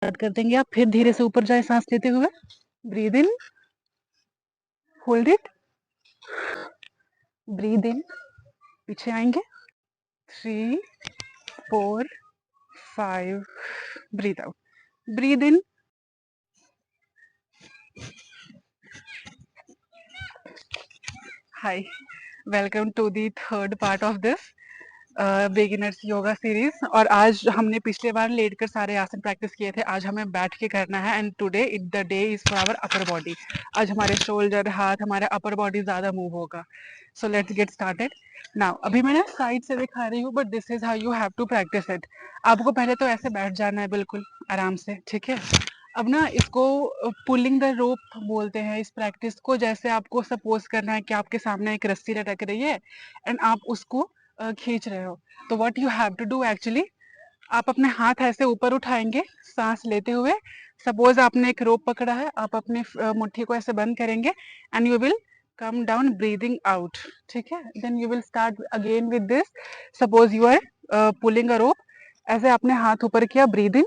Start कर देंगे आप। फिर धीरे से ऊपर जाए सांस लेते हुए, breathe in, hold it, breathe in, पीछे आएंगे, 3 4 5, breathe out, breathe in, hi, welcome to the third part of this beginners yoga series. और आज हमने पिछले बार लेटकर सारे आसन प्रैक्टिस किए थे, आज हमें बैठ के करना है। And today the day is for our upper body. आज हमारे शोल्डर, हाथ, हमारा अपर बॉडी ज्यादा मूव होगा। So let's get started now. अभी मैं ना साइड से दिखा रही हूँ, but this is how you have to practise it. आपको पहले तो ऐसे बैठ जाना है बिल्कुल आराम से, ठीक है। अब ना इसको पुलिंग द रोप बोलते हैं इस प्रैक्टिस को। जैसे आपको सपोज करना है कि आपके सामने एक रस्सी लटक रही है एंड आप उसको खींच रहे हो। तो what you have to do actually, आप अपने हाथ ऐसे ऊपर उठाएंगे सांस लेते हुए। सपोज आपने एक रोप पकड़ा है, आप अपने मुट्ठी को ऐसे बंद करेंगे and you will come down breathing out, ठीक है। Then you will start again with this. Suppose you are pulling a rope, ऐसे आपने हाथ ऊपर किया, ब्रीद इन,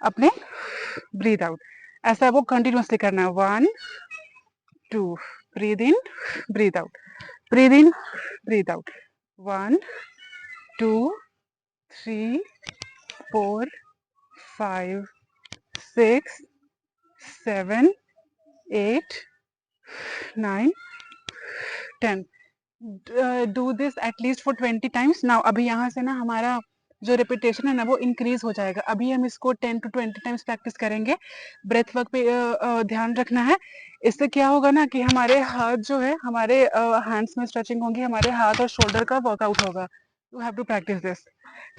अपने ब्रीद आउट। ऐसा आपको कंटिन्यूअसली करना है। 1 2, breathe in, breathe out, breathe in, breathe out, 1 2 3 4 5 6 7 8 9 10। Do this at least for 20 times. Now अभी यहाँ से ना हमारा जो रिपीटेशन है ना वो इंक्रीज हो जाएगा। अभी हम इसको 10 to 20 टाइम्स प्रैक्टिस करेंगे। ब्रेथ वर्क पे ध्यान रखना है। इससे क्या होगा ना कि हमारे हाथ जो है, हमारे हैंड्स में स्ट्रेचिंग होगी, हमारे हाथ और शोल्डर का वर्कआउट होगा। You have to practise this,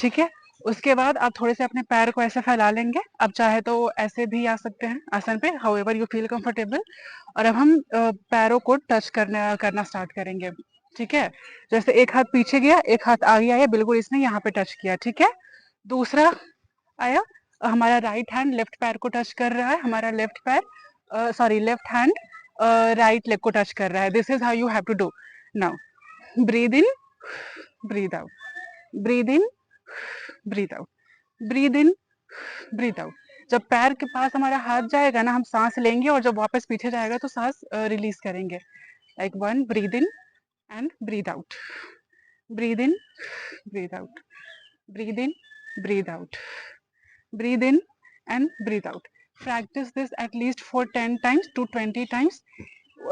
ठीक है। उसके बाद आप थोड़े से अपने पैर को ऐसे फैला लेंगे। अब चाहे तो ऐसे भी आ सकते हैं आसन पे, हाउएवर यू फील कंफर्टेबल। और अब हम पैरों को टच करना स्टार्ट करेंगे, ठीक है। जैसे एक हाथ पीछे गया, एक हाथ आगे आया, बिल्कुल इसने यहाँ पे टच किया, ठीक है। दूसरा आया, हमारा राइट हैंड लेफ्ट पैर को टच कर रहा है, हमारा लेफ्ट पैर sorry left hand right leg को टच कर रहा है। This is how you have to do. Now breathe in, breathe out, breathe in, breathe out, breathe in, breathe out. जब पैर के पास हमारा हाथ जाएगा ना, हम सांस लेंगे, और जब वापस पीछे जाएगा तो सांस रिलीज करेंगे। Like 1, breathe in and breathe out, breathe in, breathe out, breathe in, breathe out, breathe in and breathe out. Practice this at least for 10 times to 20 times.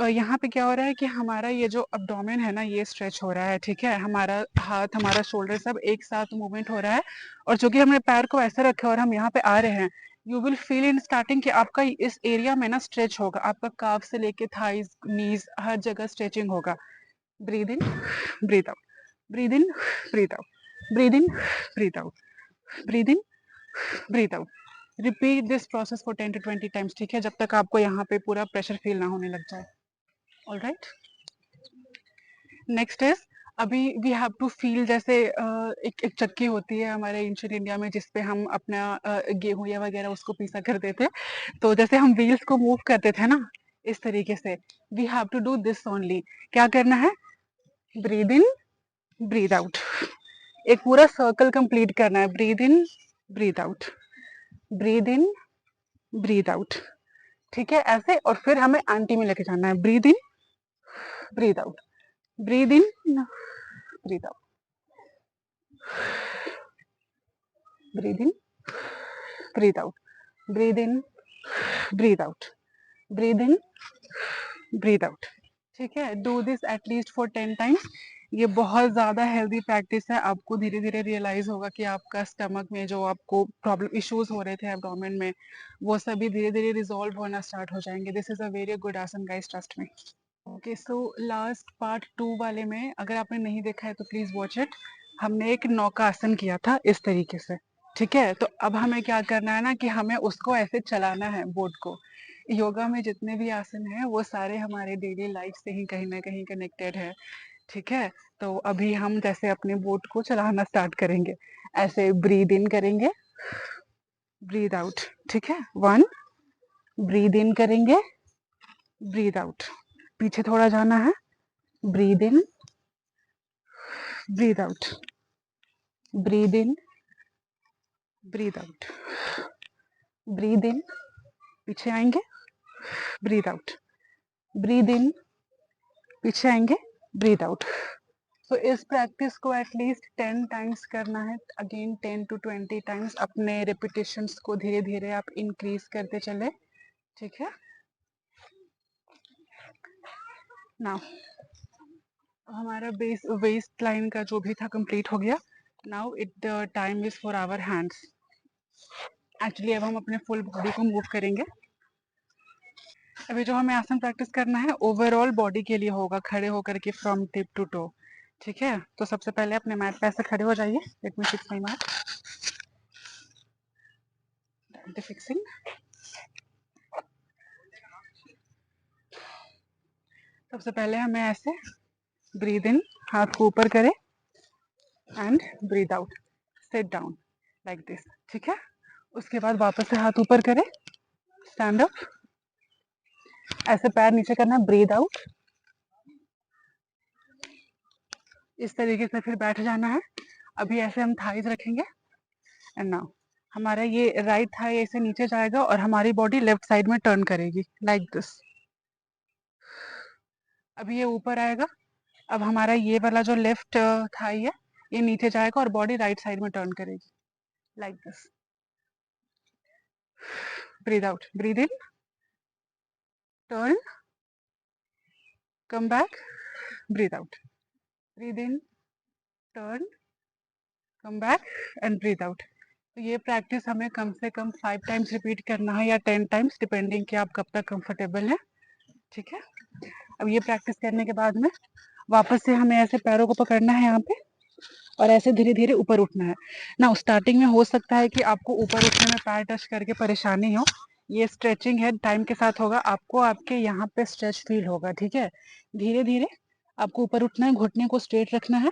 यहाँ पे क्या हो रहा है कि हमारा ये जो अब्डोमेन है ना, ये स्ट्रेच हो रहा है, ठीक है। हमारा हाथ, हमारा शोल्डर सब एक साथ मूवमेंट हो रहा है। और जो कि हमने पैर को ऐसे रखे और हम यहाँ पे आ रहे हैं, you will feel in starting कि आपका इस एरिया में ना स्ट्रेच होगा। आपका काफ से लेके थाइज, नीज, हर जगह स्ट्रेचिंग होगा। Breathe in, breathe out, breathe in, breathe out, breathe in, breathe out, breathe in, breathe out. Repeat this process for 10 to 20 times, ठीक है, जब तक आपको यहाँ पे पूरा प्रेशर फील ना होने लग जाए। ऑलराइट, नेक्स्ट इज, अभी वी हैव टू फील। जैसे एक चक्की होती है हमारे एंशिएंट इंडिया में, जिसपे हम अपना गेहूं या वगैरह उसको पीसा करते थे। तो जैसे हम व्हील्स को मूव करते थे ना, इस तरीके से we have to do this only. क्या करना है, ब्रीद इन, ब्रीद आउट, एक पूरा सर्कल कंप्लीट करना है। Breathe in, breathe out, breathe in, breathe out, ठीक है, ऐसे। और फिर हमें एंटी में लेके जाना है। Breathe in, breathe out, breathe in, breathe out, breathe in, breathe out, breathe in, breathe out, breathe in, breathe out, ठीक है। Do this at least for 10 times. ये बहुत ज्यादा हेल्दी प्रैक्टिस है। आपको धीरे धीरे रियलाइज होगा कि आपका स्टमक में जो आपको प्रॉब्लम इश्यूज हो रहे थे एब्डोमेन में, वो सभी धीरे धीरे रिजॉल्व होना स्टार्ट हो जाएंगे। This is a very good asana guys, trust me. Okay, so last part 2 वाले में अगर आपने नहीं देखा है तो प्लीज वॉच इट। हमने एक नौका आसन किया था इस तरीके से, ठीक है। तो अब हमें क्या करना है ना कि हमें उसको ऐसे चलाना है, बोर्ड को। योगा में जितने भी आसन हैं वो सारे हमारे डेली लाइफ से ही कहीं ना कहीं कनेक्टेड है, ठीक है। तो अभी हम जैसे अपने बोट को चलाना स्टार्ट करेंगे, ऐसे ब्रीद इन करेंगे, ब्रीद आउट, ठीक है। 1, ब्रीद इन करेंगे, ब्रीद आउट, पीछे थोड़ा जाना है, breathe in, breathe out, breathe in, breathe out, breathe in, पीछे आएंगे, ब्रीद आउट, ब्रीद इन, पीछे आएंगे, ब्रीद आउट। तो इस प्रैक्टिस को एटलीस्ट 10 टाइम्स करना है, अगेन 10 to 20 टाइम्स। अपने रिपीटेशंस को धीरे धीरे आप इंक्रीज करते चले, ठीक है। नाउ हमारा वेस्ट लाइन का जो भी था कंप्लीट हो गया। Now it time is for our hands. Actually अब हम अपने फुल बॉडी को मूव करेंगे। अभी जो हमें आसन प्रैक्टिस करना है ओवरऑल बॉडी के लिए होगा, खड़े होकर के फ्रॉम टिप टू टो, ठीक है। तो सबसे पहले अपने मैट पे ऐसे खड़े हो जाइए। Let me fix my mat, fixing. सबसे पहले हमें ऐसे ब्रीद इन, हाथ को ऊपर करें and breathe out, sit down like this, ठीक है। उसके बाद वापस से हाथ ऊपर करें, स्टैंड अप, ऐसे पैर नीचे करना, ब्रीद आउट, इस तरीके से फिर बैठ जाना है। अभी ऐसे हम थाइज रखेंगे एंड नाउ हमारा ये राइट थाई ऐसे नीचे जाएगा और हमारी बॉडी लेफ्ट साइड में टर्न करेगी लाइक दिस। अभी ये ऊपर आएगा। अब हमारा ये वाला जो लेफ्ट थाई है ये नीचे जाएगा और बॉडी राइट साइड में टर्न करेगी like this. Breathe out, breathe in, turn, come back, breathe out, breathe in, turn, come back and breathe out. तो ये प्रैक्टिस हमें कम से कम 5 टाइम्स रिपीट करना है या 10 टाइम्स, डिपेंडिंग कि आप कब तक कंफर्टेबल हैं, ठीक है। अब ये प्रैक्टिस करने के बाद में वापस से हमें ऐसे पैरों को पकड़ना है यहाँ पे और ऐसे धीरे धीरे ऊपर उठना है ना। स्टार्टिंग में हो सकता है कि आपको ऊपर उठने में पैर टच करके परेशानी हो, ये स्ट्रेचिंग है, टाइम के साथ होगा, आपको आपके यहाँ पे स्ट्रेच फील होगा, ठीक है। धीरे धीरे आपको ऊपर उठना है, घुटने को स्ट्रेट रखना है,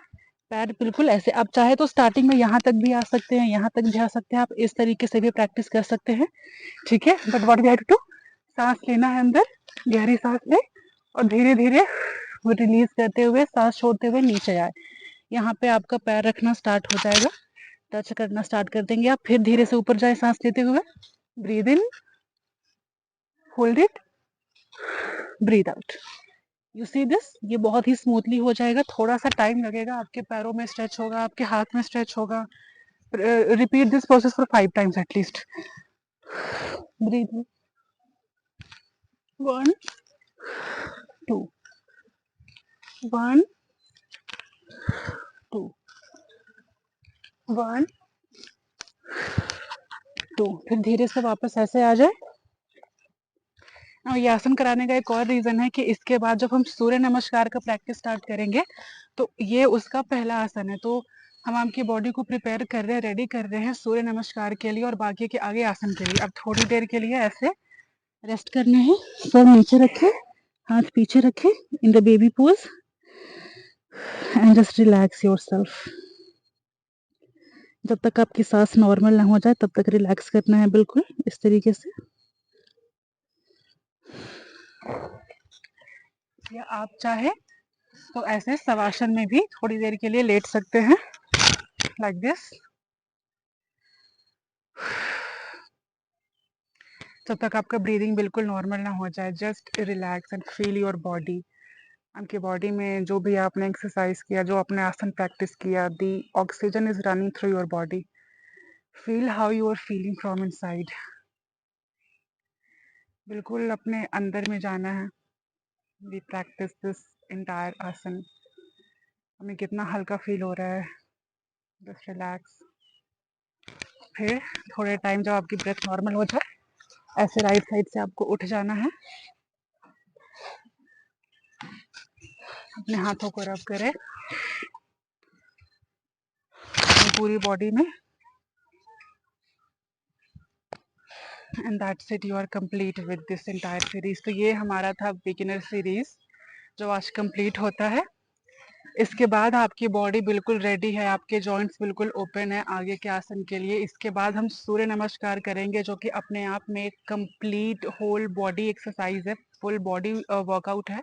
पैर बिल्कुल ऐसे। आप चाहे तो स्टार्टिंग में यहाँ तक भी आ सकते हैं, यहाँ तक भी आ सकते हैं, आप इस तरीके से भी प्रैक्टिस कर सकते हैं, ठीक है। But what we have to do, सांस लेना है अंदर, गहरी सांस ले और धीरे धीरे रिलीज करते हुए सांस छोड़ते हुए नीचे आए। यहाँ पे आपका पैर रखना स्टार्ट हो जाएगा, टच करना स्टार्ट कर देंगे आप। फिर धीरे से ऊपर जाए सांस लेते हुए, breathe in, hold it, breathe out. You see this, ये बहुत ही स्मूथली हो जाएगा। थोड़ा सा टाइम लगेगा, आपके पैरों में स्ट्रेच होगा, आपके हाथ में स्ट्रेच होगा। Repeat this process for 5 times at least. Breathe in, 1 2, 1 2, 1 2। फिर धीरे से वापस ऐसे आ जाए। ये आसन कराने का एक और रीजन है कि इसके बाद जब हम सूर्य नमस्कार का प्रैक्टिस स्टार्ट करेंगे तो ये उसका पहला आसन है। तो हम आपकी बॉडी को प्रिपेयर कर रहे हैं, रेडी कर रहे हैं सूर्य नमस्कार के लिए और बाकी के आगे आसन के लिए। अब थोड़ी देर के लिए ऐसे रेस्ट करना है, सर नीचे रखे, हाथ पीछे रखे in the baby pose and just relax yourself. जब तक आपकी सांस नॉर्मल ना हो जाए तब तक रिलैक्स करना है, बिल्कुल इस तरीके से। या आप चाहे तो ऐसे शवासन में भी थोड़ी देर के लिए लेट सकते हैं लाइक दिस। जब तक आपका ब्रीदिंग बिल्कुल नॉर्मल ना हो जाए, just relax and feel your body. आपकी बॉडी में जो भी आपने एक्सरसाइज किया, जो आपने आसन प्रैक्टिस किया, the oxygen is running through your body. Feel how you are feeling from inside. बिल्कुल अपने अंदर में जाना है। वी प्रैक्टिस दिस इंटायर आसन। हमें कितना हल्का फील हो रहा है, जस्ट रिलैक्स। फिर थोड़े टाइम जब आपकी ब्रेथ नॉर्मल हो जाए ऐसे राइट साइड से आपको उठ जाना है, अपने हाथों को रब करें पूरी बॉडी में and that's it, you are complete with this entire series. तो ये हमारा था बिगिनर सीरीज जो आज कंप्लीट होता है। इसके बाद आपकी बॉडी बिल्कुल रेडी है, आपके जॉइंट्स बिल्कुल ओपन है आगे के आसन के लिए। इसके बाद हम सूर्य नमस्कार करेंगे जो कि अपने आप में एक कंप्लीट होल बॉडी एक्सरसाइज है, फुल बॉडी वर्कआउट है।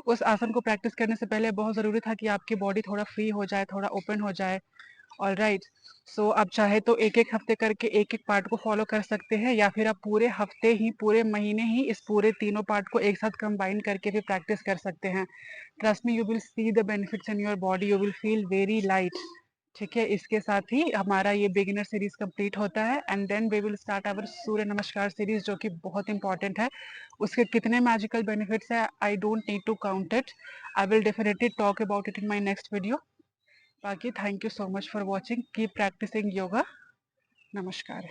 उस आसन को प्रैक्टिस करने से पहले बहुत ज़रूरी था कि आपकी बॉडी थोड़ा फ्री हो जाए, थोड़ा ओपन हो जाए ऑलराइट। सो आप चाहे तो एक-एक हफ्ते करके एक-एक पार्ट को फॉलो कर सकते हैं, या फिर आप पूरे हफ्ते ही, पूरे महीने ही इस पूरे तीनों पार्ट को एक साथ कंबाइन करके भी प्रैक्टिस कर सकते हैं। Trust me, you will see the benefits in your body, you will feel very light. ठीक है, इसके साथ ही हमारा ये बिगिनर सीरीज कंप्लीट होता है, and then we will start our Surya Namaskar series, जो कि बहुत इंपॉर्टेंट है। उसके कितने मैजिकल बेनिफिट्स है, I don't need to count it, I will definitely talk about it in my next video. बाकी thank you so much for watching, keep practising yoga. नमस्कार।